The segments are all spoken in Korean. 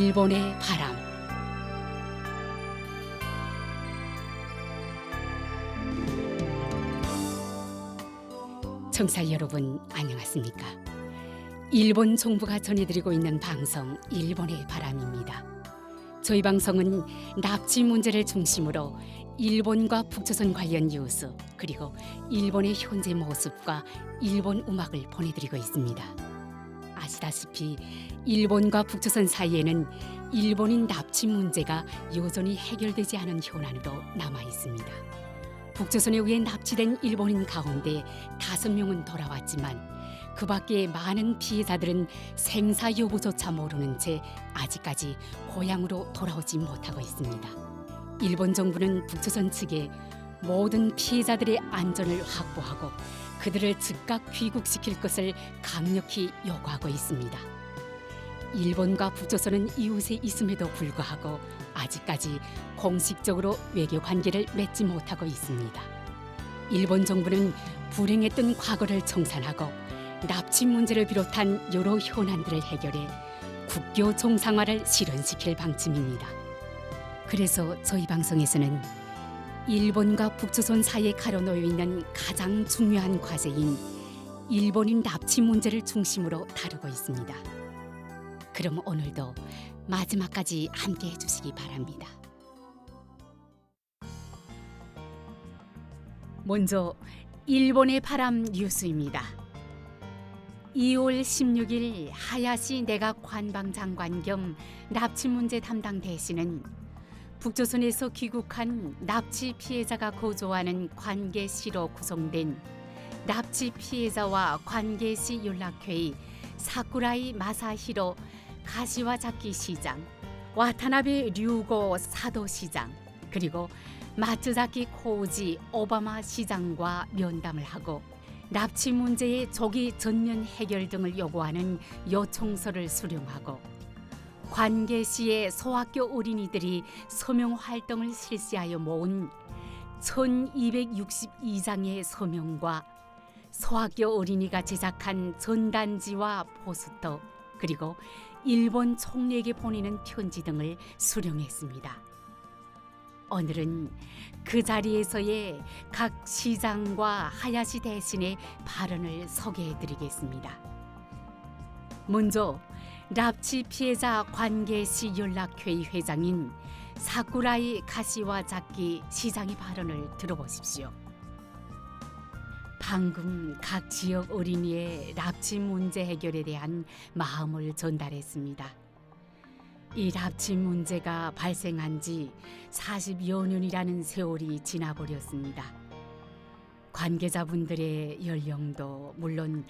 일본의 바람. 청취자 여러분 안녕하십니까? 일본 정부가 전해드리고 있는 방송 일본의 바람입니다. 저희 방송은 납치 문제를 중심으로 일본과 북조선 관련 뉴스 그리고 일본의 현재 모습과 일본 음악을 보내드리고 있습니다. 아시다시피 일본과 북조선 사이에는 일본인 납치 문제가 여전히 해결되지 않은 현안으로 남아 있습니다. 북조선에 의해 납치된 일본인 가운데 5명은 돌아왔지만 그 밖에 많은 피해자들은 생사 여부조차 모르는 채 아직까지 고향으로 돌아오지 못하고 있습니다. 일본 정부는 북조선 측에 모든 피해자들의 안전을 확보하고 그들을 즉각 귀국시킬 것을 강력히 요구하고 있습니다. 일본과 북조선은 이웃에 있음에도 불구하고 아직까지 공식적으로 외교 관계를 맺지 못하고 있습니다. 일본 정부는 불행했던 과거를 청산하고 납치 문제를 비롯한 여러 현안들을 해결해 국교 정상화를 실현시킬 방침입니다. 그래서 저희 방송에서는 일본과 북조선 사이에 가려놓여 있는 가장 중요한 과제인 일본인 납치 문제를 중심으로 다루고 있습니다. 그럼 오늘도 마지막까지 함께 해주시기 바랍니다. 먼저 일본의 바람 뉴스입니다. 2월 16일 하야시 내각 관방장관 겸 납치 문제 담당 대신은 북조선에서 귀국한 납치 피해자가 거주하는 관계시로 구성된 납치 피해자와 관계시 연락회의 사쿠라이 마사히로 가시와자키 시장, 와타나베 류고 사도 시장, 그리고 마츠자키 코우지 오바마 시장과 면담을 하고 납치 문제의 조기 전면 해결 등을 요구하는 요청서를 수령하고 관계시의 소학교 어린이들이 서명 활동을 실시하여 모은 1262장의 서명과 소학교 어린이가 제작한 전단지와 포스터 그리고 일본 총리에게 보내는 편지 등을 수령했습니다. 오늘은 그 자리에서의 각 시장과 하야시 대신의 발언을 소개해드리겠습니다. 먼저 납치 피해자 관계시 연락회의 회장인 사쿠라이 가시와자키 시장의 발언을 들어보십시오. 방금 각 지역 어린이의 납치 문제 해결에 대한 마음을 전달했습니다. 이 납치 문제가 발생한 지 40여 년이라는 세월이 지나버렸습니다. 관계자분들의 연령도 물론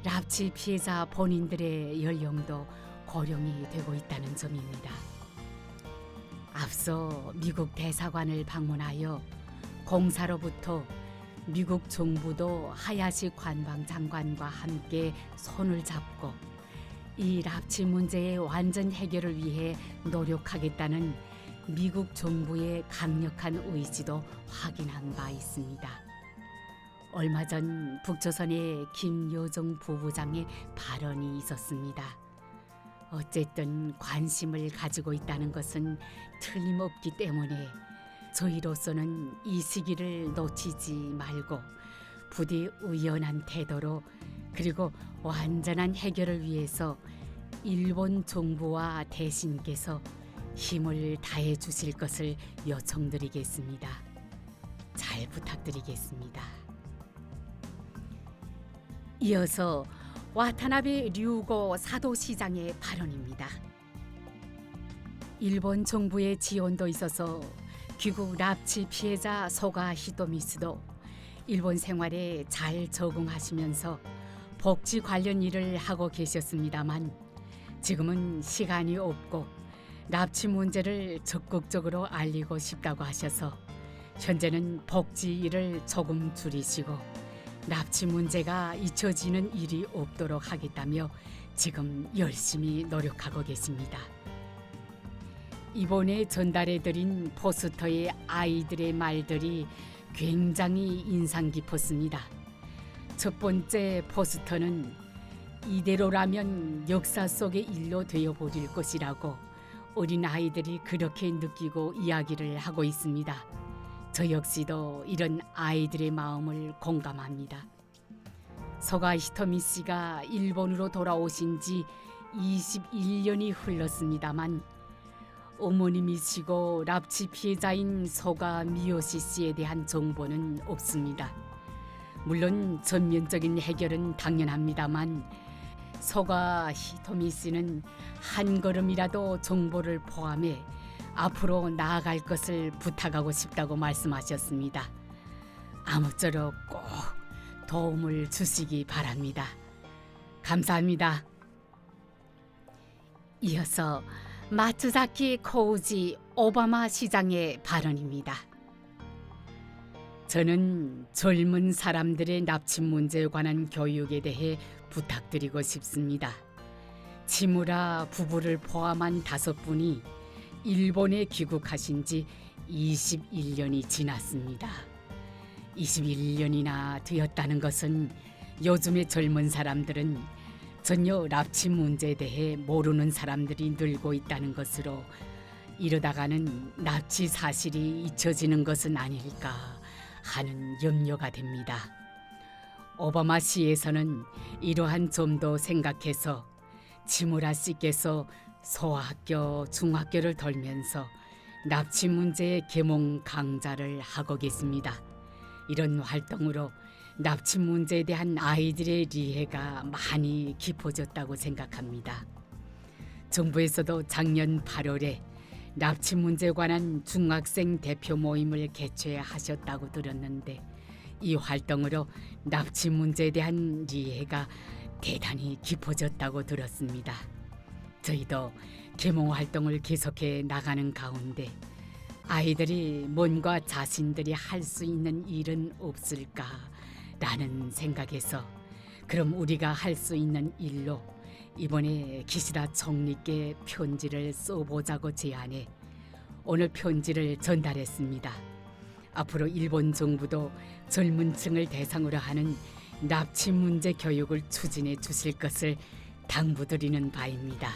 납치 피해자 본인들의 연령도 고령이 되고 있다는 점입니다. 앞서 미국 대사관을 방문하여 공사로부터 미국 정부도 하야시 관방장관과 함께 손을 잡고 이 납치 문제의 완전 해결을 위해 노력하겠다는 미국 정부의 강력한 의지도 확인한 바 있습니다. 얼마 전 북조선의 김여정 부부장의 발언이 있었습니다. 어쨌든 관심을 가지고 있다는 것은 틀림없기 때문에 저희로서는 이 시기를 놓치지 말고 부디 의연한 태도로 그리고 완전한 해결을 위해서 일본 정부와 대신께서 힘을 다해 주실 것을 요청드리겠습니다. 잘 부탁드리겠습니다. 이어서 와타나베 류고 사도시장의 발언입니다. 일본 정부의 지원도 있어서 귀국 납치 피해자 소가 히토미스도 일본 생활에 잘 적응하시면서 복지 관련 일을 하고 계셨습니다만 지금은 시간이 없고 납치 문제를 적극적으로 알리고 싶다고 하셔서 현재는 복지 일을 조금 줄이시고 납치 문제가 잊혀지는 일이 없도록 하겠다며 지금 열심히 노력하고 계십니다. 이번에 전달해드린 포스터의 아이들의 말들이 굉장히 인상 깊었습니다. 첫 번째 포스터는 이대로라면 역사 속의 일로 되어버릴 것이라고 어린 아이들이 그렇게 느끼고 이야기를 하고 있습니다. 저 역시도 이런 아이들의 마음을 공감합니다. 서가 히토미 씨가 일본으로 돌아오신 지 21년이 흘렀습니다만 어머님이시고 납치 피해자인 서가 미요시 씨에 대한 정보는 없습니다. 물론 전면적인 해결은 당연합니다만 서가 히토미 씨는 한 걸음이라도 정보를 포함해 앞으로 나아갈 것을 부탁하고 싶다고 말씀하셨습니다. 아무쪼록 꼭 도움을 주시기 바랍니다. 감사합니다. 이어서 마츠자키 코우지 오바마 시장의 발언입니다. 저는 젊은 사람들의 납치 문제에 관한 교육에 대해 부탁드리고 싶습니다. 치무라 부부를 포함한 5분이 일본에 귀국하신 지 21년이 지났습니다. 21년이나 되었다는 것은 요즘의 젊은 사람들은 전혀 납치 문제에 대해 모르는 사람들이 늘고 있다는 것으로 이러다가는 납치 사실이 잊혀지는 것은 아닐까 하는 염려가 됩니다. 오바마 시에서는 이러한 점도 생각해서 치무라 씨께서 소학교, 중학교를 돌면서 납치 문제의 계몽 강좌를 하고 계십니다. 이런 활동으로 납치 문제에 대한 아이들의 이해가 많이 깊어졌다고 생각합니다. 정부에서도 작년 8월에 납치 문제에 관한 중학생 대표 모임을 개최하셨다고 들었는데 이 활동으로 납치 문제에 대한 이해가 대단히 깊어졌다고 들었습니다. 저희도 계몽 활동을 계속해 나가는 가운데 아이들이 뭔가 자신들이 할 수 있는 일은 없을까라는 생각에서 그럼 우리가 할 수 있는 일로 이번에 기시다 총리께 편지를 써보자고 제안해 오늘 편지를 전달했습니다. 앞으로 일본 정부도 젊은 층을 대상으로 하는 납치 문제 교육을 추진해 주실 것을 당부드리는 바입니다.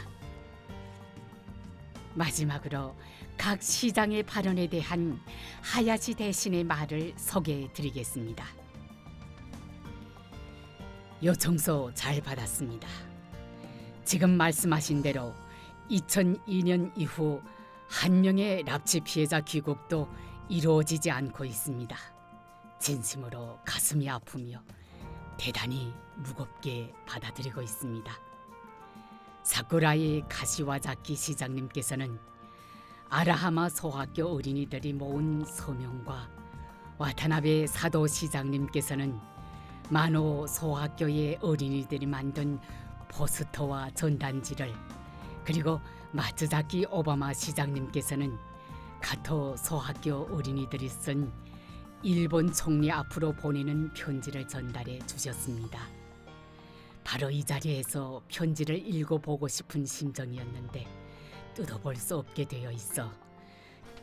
마지막으로 각 시장의 발언에 대한 하야시 대신의 말을 소개해 드리겠습니다. 요청서 잘 받았습니다. 지금 말씀하신 대로 2002년 이후 한 명의 납치 피해자 귀국도 이루어지지 않고 있습니다. 진심으로 가슴이 아프며 대단히 무겁게 받아들이고 있습니다. 사쿠라이 가시와자키 시장님께서는 아라하마 소학교 어린이들이 모은 서명과 와타나베 사도 시장님께서는 마노 소학교의 어린이들이 만든 포스터와 전단지를 그리고 마츠자키 오바마 시장님께서는 가토 소학교 어린이들이 쓴 일본 총리 앞으로 보내는 편지를 전달해 주셨습니다. 바로 이 자리에서 편지를 읽어보고 싶은 심정이었는데 뜯어볼 수 없게 되어 있어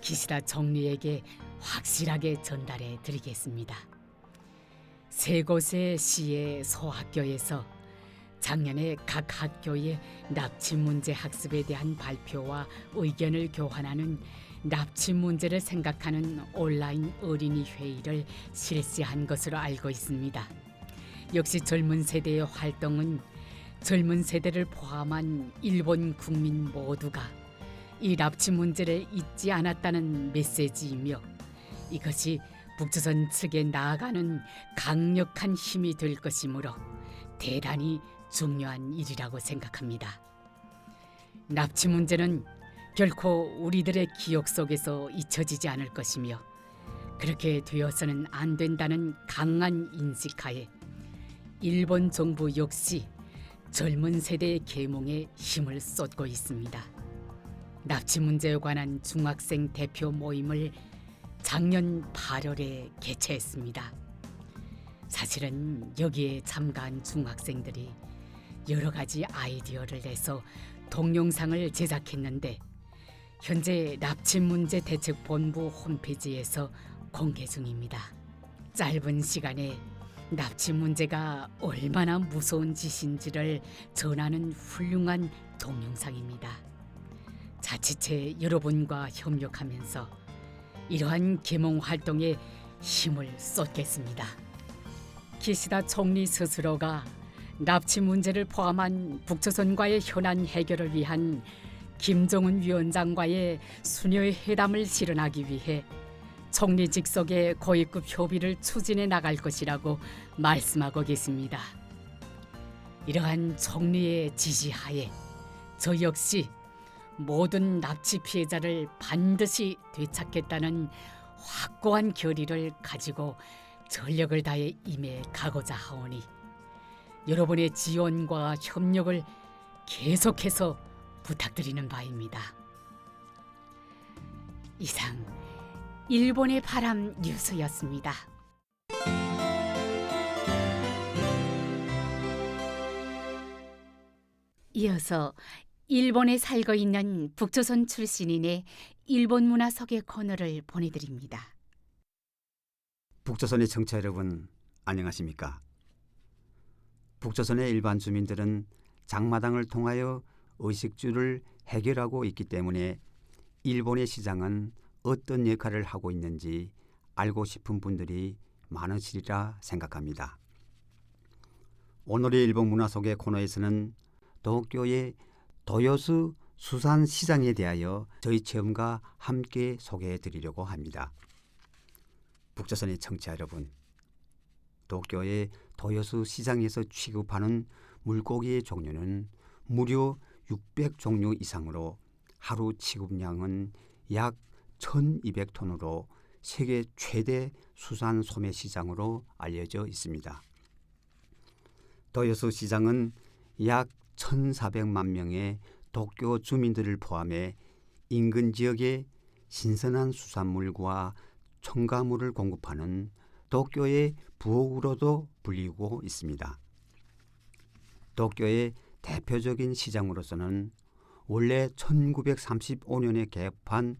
기시다 총리에게 확실하게 전달해 드리겠습니다. 세 곳의 시의 소학교에서 작년에 각 학교의 납치 문제 학습에 대한 발표와 의견을 교환하는 납치 문제를 생각하는 온라인 어린이 회의를 실시한 것으로 알고 있습니다. 역시 젊은 세대의 활동은 젊은 세대를 포함한 일본 국민 모두가 이 납치 문제를 잊지 않았다는 메시지이며 이것이 북조선 측에 나아가는 강력한 힘이 될 것이므로 대단히 중요한 일이라고 생각합니다. 납치 문제는 결코 우리들의 기억 속에서 잊혀지지 않을 것이며 그렇게 되어서는 안 된다는 강한 인식하에 일본 정부 역시 젊은 세대의 계몽에 힘을 쏟고 있습니다. 납치 문제에 관한 중학생 대표 모임을 작년 8월에 개최했습니다. 사실은 여기에 참가한 중학생들이 여러 가지 아이디어를 내서 동영상을 제작했는데 현재 납치 문제 대책본부 홈페이지에서 공개 중입니다. 짧은 시간에 납치 문제가 얼마나 무서운 짓인지를 전하는 훌륭한 동영상입니다. 자치체 여러분과 협력하면서 이러한 계몽 활동에 힘을 쏟겠습니다. 기시다 총리 스스로가 납치 문제를 포함한 북조선과의 현안 해결을 위한 김정은 위원장과의 수녀의 회담을 실현하기 위해 총리 직속의 고위급 협의를 추진해 나갈 것이라고 말씀하고 계십니다. 이러한 총리의 지시하에 저 역시 모든 납치 피해자를 반드시 되찾겠다는 확고한 결의를 가지고 전력을 다해 임해 가고자 하오니 여러분의 지원과 협력을 계속해서 부탁드리는 바입니다. 이상 일본의 바람 뉴스였습니다. 이어서 일본에 살고 있는 북조선 출신인의 일본 문화 소개 코너를 보내드립니다. 북조선의 청취자 여러분, 안녕하십니까? 북조선의 일반 주민들은 장마당을 통하여 의식주를 해결하고 있기 때문에 일본의 시장은 어떤 역할을 하고 있는지 알고 싶은 분들이 많으시리라 생각합니다. 오늘의 일본 문화 소개 코너에서는 도쿄의 도요스 수산시장에 대하여 저희 체험과 함께 소개해 드리려고 합니다. 북조선의 청취자 여러분, 도쿄의 도요스 시장에서 취급하는 물고기의 종류는 무려 600종류 이상으로 하루 취급량은 약 1200톤으로 세계 최대 수산 소매 시장으로 알려져 있습니다. 도요스 시장은 약 1400만 명의 도쿄 주민들을 포함해 인근 지역에 신선한 수산물과 첨가물을 공급하는 도쿄의 부엌으로도 불리고 있습니다. 도쿄의 대표적인 시장으로서는 원래 1935년에 개업한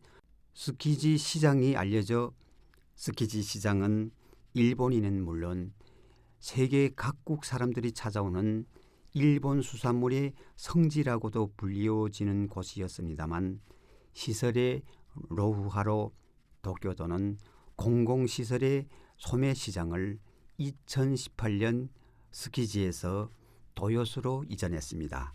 스키지 시장이 알려져 스키지 시장은 일본인은 물론 세계 각국 사람들이 찾아오는 일본 수산물의 성지라고도 불리워지는 곳이었습니다만 시설의 노후화로 도쿄도는 공공시설의 소매시장을 2018년 스키지에서 도요스로 이전했습니다.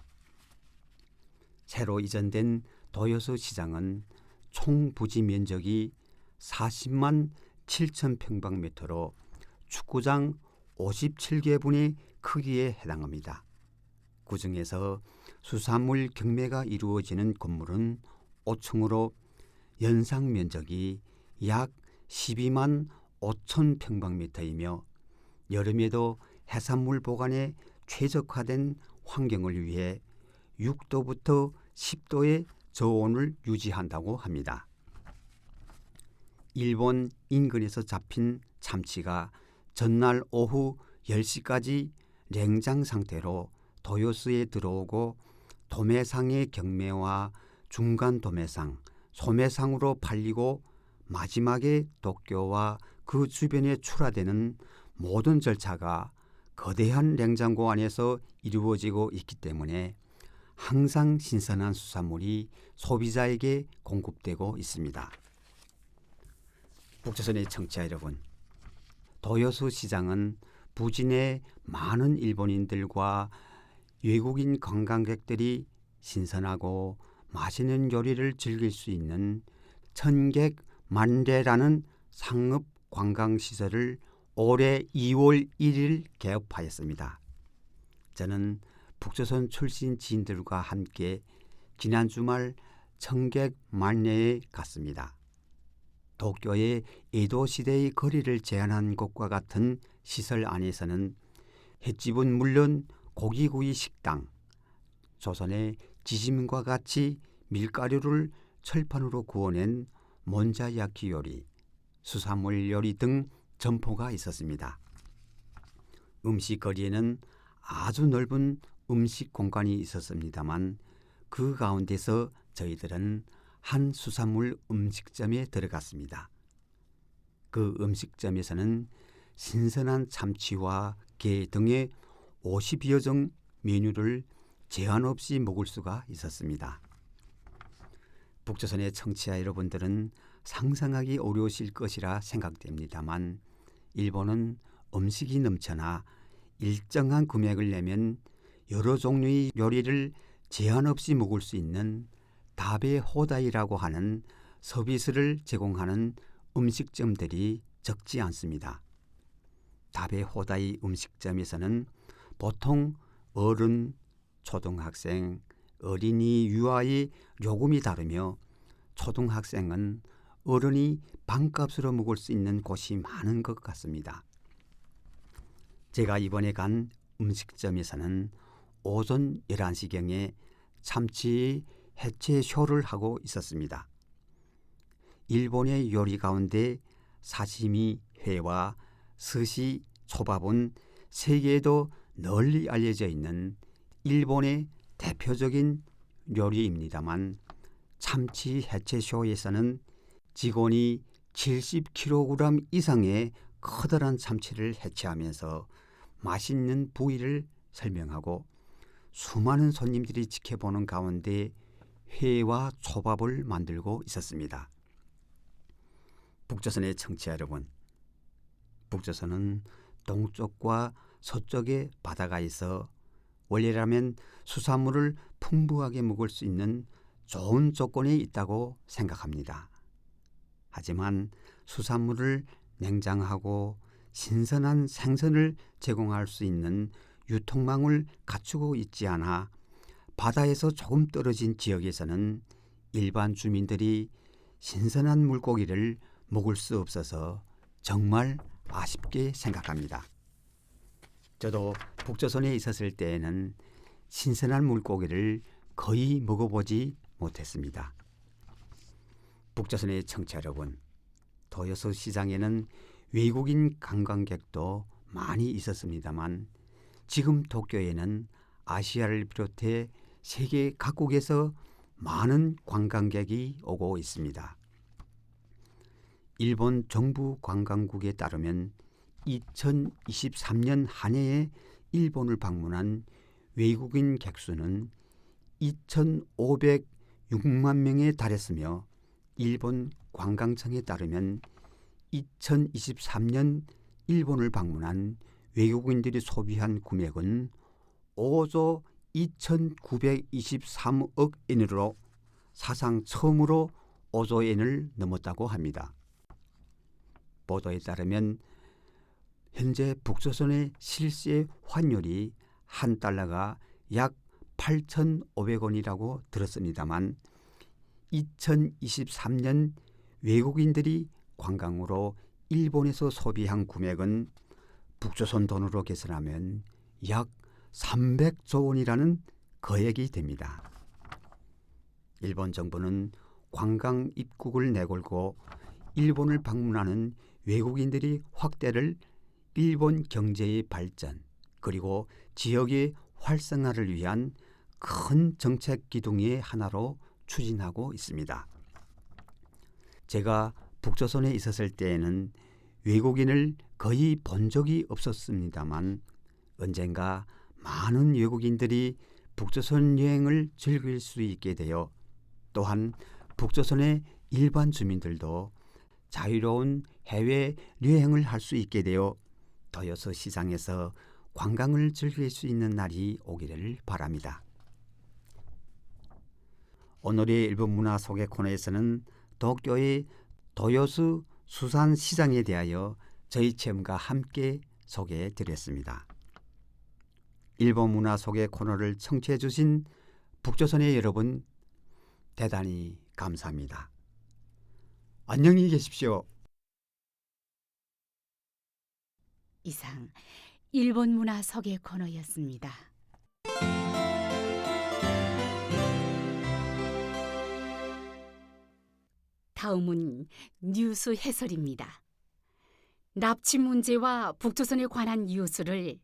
새로 이전된 도요스 시장은 총 부지 면적이 40만 7천 평방미터로 축구장 57개분의 크기에 해당합니다. 그 중에서 수산물 경매가 이루어지는 건물은 5층으로 연상 면적이 약 12만 5천 평방미터이며 여름에도 해산물 보관에 최적화된 환경을 위해 6도부터 10도의 저온을 유지한다고 합니다. 일본 인근에서 잡힌 참치가 전날 오후 10시까지 냉장 상태로 도요스에 들어오고 도매상의 경매와 중간 도매상, 소매상으로 팔리고 마지막에 도쿄와 그 주변에 출하되는 모든 절차가 거대한 냉장고 안에서 이루어지고 있기 때문에 항상 신선한 수산물이 소비자에게 공급되고 있습니다. 북조선의 청취자 여러분, 도요스 시장은 부지 내 많은 일본인들과 외국인 관광객들이 신선하고 맛있는 요리를 즐길 수 있는 천객 만대라는 상업 관광시설을 올해 2월 1일 개업하였습니다. 저는 북조선 출신 지인들과 함께 지난 주말 청객 만례에 갔습니다. 도쿄의 에도 시대의 거리를 제한한 곳과 같은 시설 안에서는 횟집은 물론 고기구이 식당, 조선의 지짐과 같이 밀가루를 철판으로 구워낸 몬자야키 요리, 수산물 요리 등 점포가 있었습니다. 음식 거리에는 아주 넓은 음식 공간이 있었습니다만 그 가운데서 저희들은 한 수산물 음식점에 들어갔습니다. 그 음식점에서는 신선한 참치와 게 등의 50여 종 메뉴를 제한 없이 먹을 수가 있었습니다. 북조선의 청취자 여러분들은 상상하기 어려우실 것이라 생각됩니다만 일본은 음식이 넘쳐나 일정한 금액을 내면 여러 종류의 요리를 제한 없이 먹을 수 있는 다베 호다이라고 하는 서비스를 제공하는 음식점들이 적지 않습니다. 다베 호다이 음식점에서는 보통 어른, 초등학생, 어린이, 유아의 요금이 다르며 초등학생은 어른이 반값으로 먹을 수 있는 곳이 많은 것 같습니다. 제가 이번에 간 음식점에서는 오전 11시경에 참치 해체 쇼를 하고 있었습니다. 일본의 요리 가운데 사시미, 회와 스시, 초밥은 세계에도 널리 알려져 있는 일본의 대표적인 요리입니다만 참치 해체쇼에서는 직원이 70kg 이상의 커다란 참치를 해체하면서 맛있는 부위를 설명하고 수많은 손님들이 지켜보는 가운데 회와 초밥을 만들고 있었습니다. 북조선의 청취자 여러분, 북조선은 동쪽과 서쪽에 바다가 있어 원래라면 수산물을 풍부하게 먹을 수 있는 좋은 조건이 있다고 생각합니다. 하지만 수산물을 냉장하고 신선한 생선을 제공할 수 있는 유통망을 갖추고 있지 않아 바다에서 조금 떨어진 지역에서는 일반 주민들이 신선한 물고기를 먹을 수 없어서 정말 아쉽게 생각합니다. 저도 북조선에 있었을 때에는 신선한 물고기를 거의 먹어보지 못했습니다. 북조선의 청취자 여러분, 도요소 시장에는 외국인 관광객도 많이 있었습니다만 지금 도쿄에는 아시아를 비롯해 세계 각국에서 많은 관광객이 오고 있습니다. 일본 정부 관광국에 따르면 2023년 한 해에 일본을 방문한 외국인 객수는 2,506만 명에 달했으며 일본 관광청에 따르면 2023년 일본을 방문한 외국인들이 소비한 금액은 5조 2,923억 엔으로 사상 처음으로 5조 엔을 넘었다고 합니다. 보도에 따르면 현재 북조선의 실세 환율이 한 달러가 약 8,500원이라고 들었습니다만 2023년 외국인들이 관광으로 일본에서 소비한 금액은 북조선 돈으로 계산하면 약 300조 원이라는 거액이 됩니다. 일본 정부는 관광 입국을 내걸고 일본을 방문하는 외국인들이 확대를 일본 경제의 발전 그리고 지역의 활성화를 위한 큰 정책 기둥의 하나로 추진하고 있습니다. 제가 북조선에 있었을 때에는 외국인을 거의 본 적이 없었습니다만 언젠가 많은 외국인들이 북조선 여행을 즐길 수 있게 되어 또한 북조선의 일반 주민들도 자유로운 해외 여행을 할 수 있게 되어 도요소 시장에서 관광을 즐길 수 있는 날이 오기를 바랍니다. 오늘의 일본 문화 소개 코너에서는 도쿄의 도요수 수산시장에 대하여 저희 체험과 함께 소개해 드렸습니다. 일본 문화 소개 코너를 청취해 주신 북조선의 여러분 대단히 감사합니다. 안녕히 계십시오. 이상 일본 문화 소개 코너였습니다. 다음은 뉴스 해설입니다. 납치 문제와 북조선에 관한 뉴스를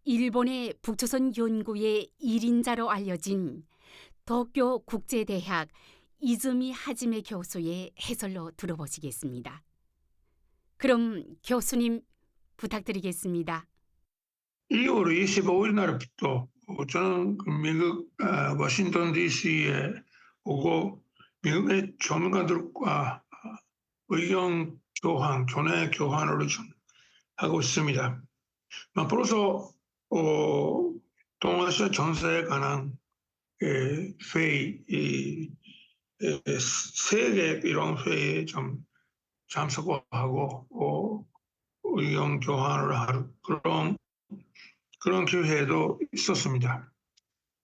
일본의 북조선 연구의 1인자로 알려진 도쿄 국제대학 이즈미 하지메 교수의 해설로 들어보시겠습니다. 그럼 교수님 부탁드리겠습니다. 2월 25일날부터 저는 미국 워싱턴 DC에 오고 미국의 전문가들과 의견 교환, 교내 교환을 좀 하고 있습니다. 앞으로서 동아시아 전세에 관한 회의, 세계 이런 회의에 좀 참석하고 의견 교환을 하는 그런 기회도 있었습니다.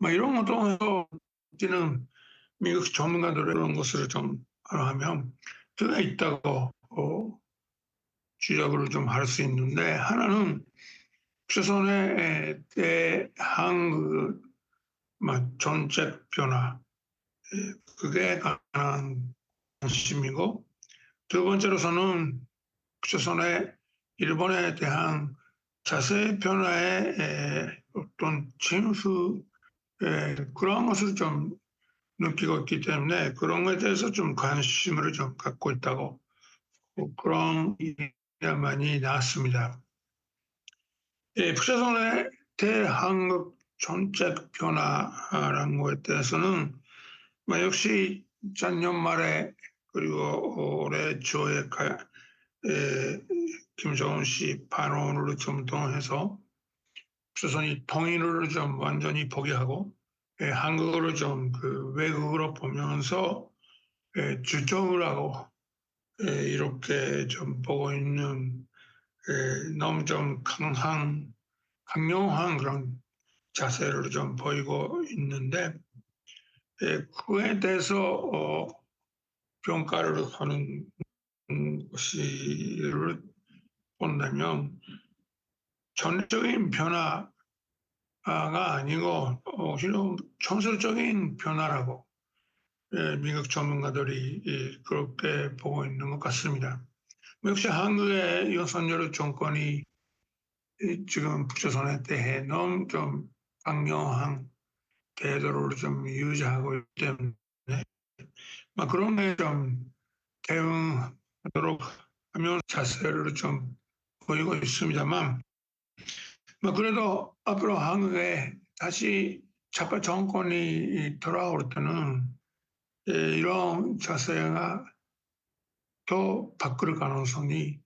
이런 것 통해서 우리는 미국 전문가들의 그런 것을 좀 하면 그가 있다고 지적을 좀 할 수 있는데, 하나는 최선에 대한 정책 변화, 그게 관한 관심이고, 두 번째로서는 최선의 일본에 대한 자세 변화의 어떤 징후, 그런 것을 좀 느끼고 있기 때문에 그런 것에 대해서 좀 관심을 좀 갖고 있다고, 그런 얘기가 많이 나왔습니다. 북조선의 대한국 정책 변화라는 것에 대해서는 역시 작년 말에 그리고 올해 초에 김정은 씨 반원을 좀 통해서 북조선이 통일을 좀 완전히 포기하고 한국어를 좀 외국으로 보면서 주적을 하고 이렇게 좀 보고 있는 너무 좀 강력한 그런 자세를 좀 보이고 있는데, 그에 대해서 평가를 하는 것을 본다면 전적인 변화가 아니고 실은 전술적인 변화라고 미국 전문가들이 그렇게 보고 있는 것 같습니다. 역시 한국의 윤석열 정권이 지금 북조선에 대해 너무 좀 강경한 태도를 좀 유지하고 있기 때문에 그런 게 좀 대응하도록 하면 자세를 좀 보이고 있습니다만, 그래도 앞으로 한국에 다시 좌파 정권이 돌아올 때는 이런 자세가 더 바뀔 가능성이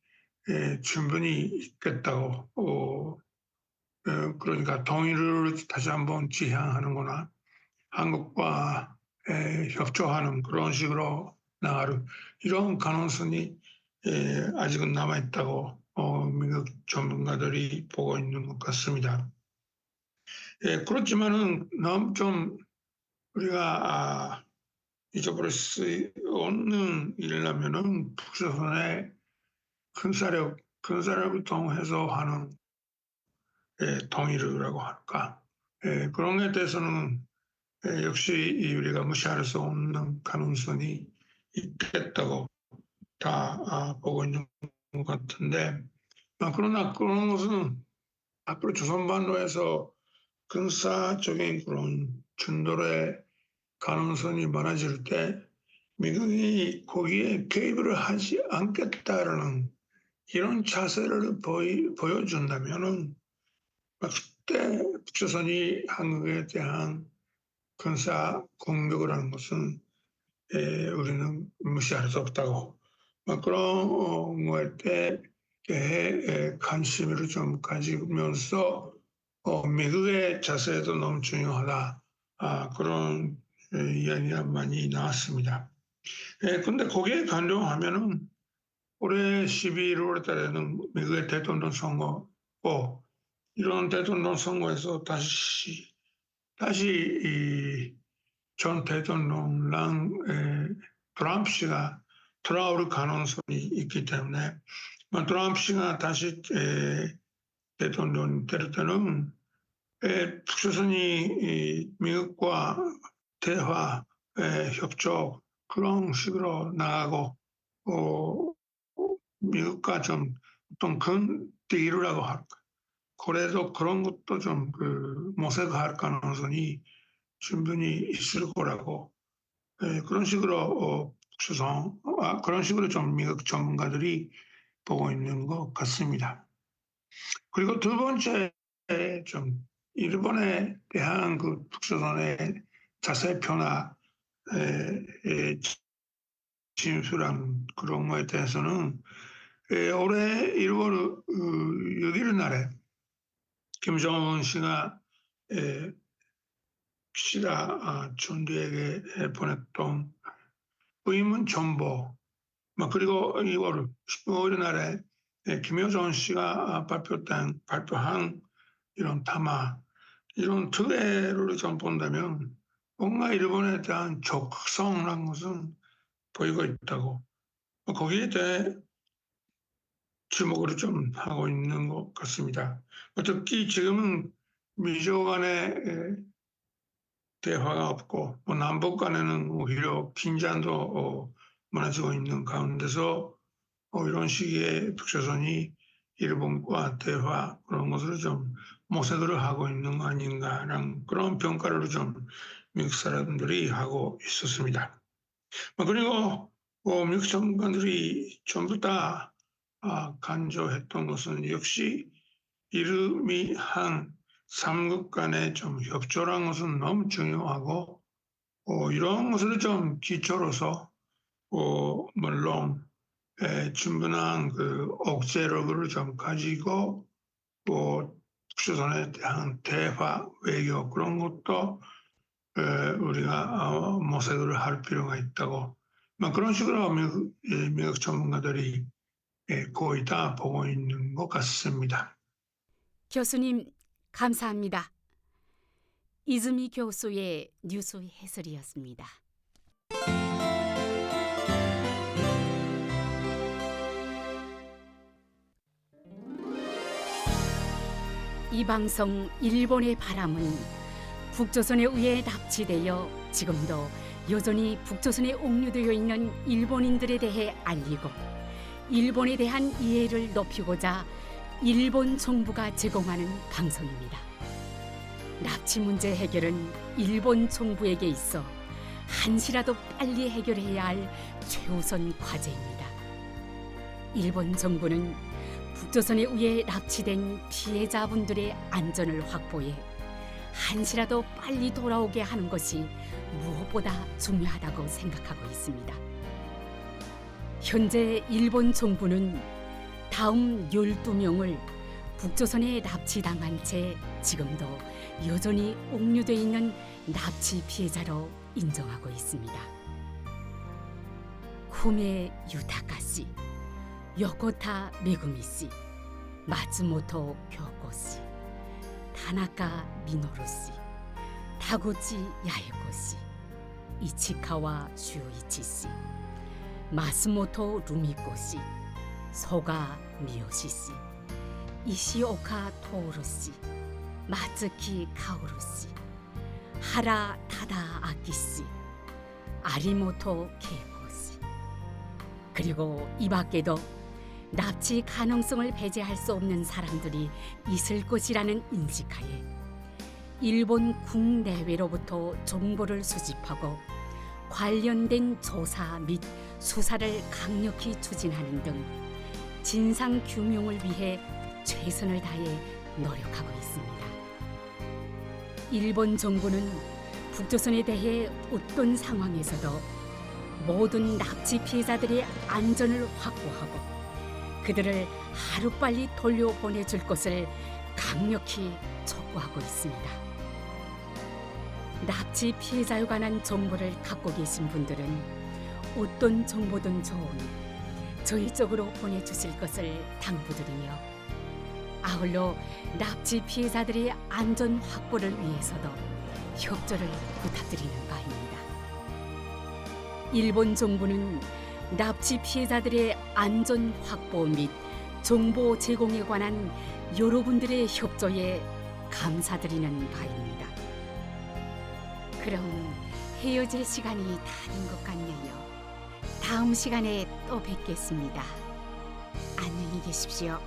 충분히 있겠다고, 그러니까 통일을 다시 한번 지향하는 거나 한국과 협조하는 그런 식으로 나갈 이런 가능성이 아직은 남아있다고 미국 전문가들이 보고 있는 것 같습니다. 그렇지만은 너무 좀 우리가 잊어버릴 수 없는 일이라면은 북조선의 군사력을 통해서 하는 통일이라고 할까, 그런 게 대해서는 역시 우리가 무시할 수 없는 가능성이 있겠다고 다 보고 있는 것 같은데, 그러나 그런 것은 앞으로 조선반도에서 군사적인 그런 충돌의 가능성이 많아질 때 미국이 거기에 개입을 하지 않겠다라는 이런 자세를 보여준다면은 그때 북조선이 한국에 대한 군사 공격을 하는 것은 우리는 무시할 수 없다고, 그런 거에 대해 관심을 좀 가지면서 미국의 자세도 너무 중요하다, 그런 이야기가 많이 나왔습니다. 근데 거기에 관련하면은 올해 11월 달에는 미국의 대통령 선거고, 이런 대통령 선거에서 다시 전 대통령랑 트럼프 씨가 돌아올 가능성이 있기 때문에 트럼프 씨가 다시 대통령 될 때는 북조선이 미국과 대화, 협조 그런 식으로 나가고 미국과 좀 어떤 큰 딜이라고 할까, 그래도 그런 것도 좀 모색할 가능성이 충분히 있을 거라고, 그런 식으로 그런 식으로 좀 미국 전문가들이 보고 있는 것 같습니다. 그리고 두 번째, 좀 일본에 대한 북조선의 자세 변화에 진술한 그런 거에 대해서는 올해 1월 6일 날에 김정은 씨가 기시다 총리에게 보냈던 의문 정보, 그리고 2월 15일 날에 김여정 씨가 발표한 이런 담화, 이런 두 개를 좀 본다면 뭔가 일본에 대한 적극성이라는 것은 보이고 있다고, 거기에 대해 주목을 좀 하고 있는 것 같습니다. 특히 지금은 미조 간의 대화가 없고 남북 간에는 오히려 긴장도 많아지고 있는 가운데서 이런 시기에 북조선이 일본과 대화 그런 것을 좀 모색을 하고 있는 거 아닌가라는 그런 평가를 좀 미국 사람들이 하고 있었습니다. 그리고 미국 정관들이 전부 다 간주했던 것은 역시 이름이 한 삼국 간의 좀 협조라는 것은 너무 중요하고 이런 것을 좀 기초로서 물론 충분한 그 억제력을 좀 가지고 북조선에 대한 대화 외교 그런 것도 우리가 모색을 할 필요가 있다고, 그런 식으로 미국 전문가들이 거의 다 보고 있는 것 같습니다. 교수님, 감사합니다. 이즈미 교수의 뉴스 해설이었습니다. 이 방송 일본의 바람은 북조선에 의해 납치되어 지금도 여전히 북조선에 옥류되어 있는 일본인들에 대해 알리고 일본에 대한 이해를 높이고자 일본 정부가 제공하는 방송입니다. 납치 문제 해결은 일본 정부에게 있어 한시라도 빨리 해결해야 할 최우선 과제입니다. 일본 정부는 북조선에 의해 납치된 피해자분들의 안전을 확보해 한시라도 빨리 돌아오게 하는 것이 무엇보다 중요하다고 생각하고 있습니다. 현재 일본 정부는 다음 12명을 북조선에 납치당한 채 지금도 여전히 옥류돼 있는 납치 피해자로 인정하고 있습니다. 후메 유타카 씨, 요코타 메구미 씨, 마츠모토 교코 씨, 타나카 미노루 씨, 타구치 야에코 씨, 이치카와 슈이치 씨, 마스모토 루미코 씨, 소가 미요시 씨, 이시오카 토오루 씨, 마츠키 카오루 씨, 하라 타다 아키 씨, 아리모토 케이코 씨, 그리고 이 밖에도 납치 가능성을 배제할 수 없는 사람들이 있을 것이라는 인식하에 일본 국내외로부터 정보를 수집하고 관련된 조사 및 수사를 강력히 추진하는 등 진상 규명을 위해 최선을 다해 노력하고 있습니다. 일본 정부는 북조선에 대해 어떤 상황에서도 모든 납치 피해자들의 안전을 확보하고 그들을 하루빨리 돌려보내줄 것을 강력히 촉구하고 있습니다. 납치 피해자에 관한 정보를 갖고 계신 분들은 어떤 정보든 좋으니 저희 쪽으로 보내주실 것을 당부드리며 아울러 납치 피해자들의 안전 확보를 위해서도 협조를 부탁드리는 바입니다. 일본 정부는 납치 피해자들의 안전 확보 및 정보 제공에 관한 여러분들의 협조에 감사드리는 바입니다. 그럼 헤어질 시간이 다 된 것 같네요. 다음 시간에 또 뵙겠습니다. 안녕히 계십시오.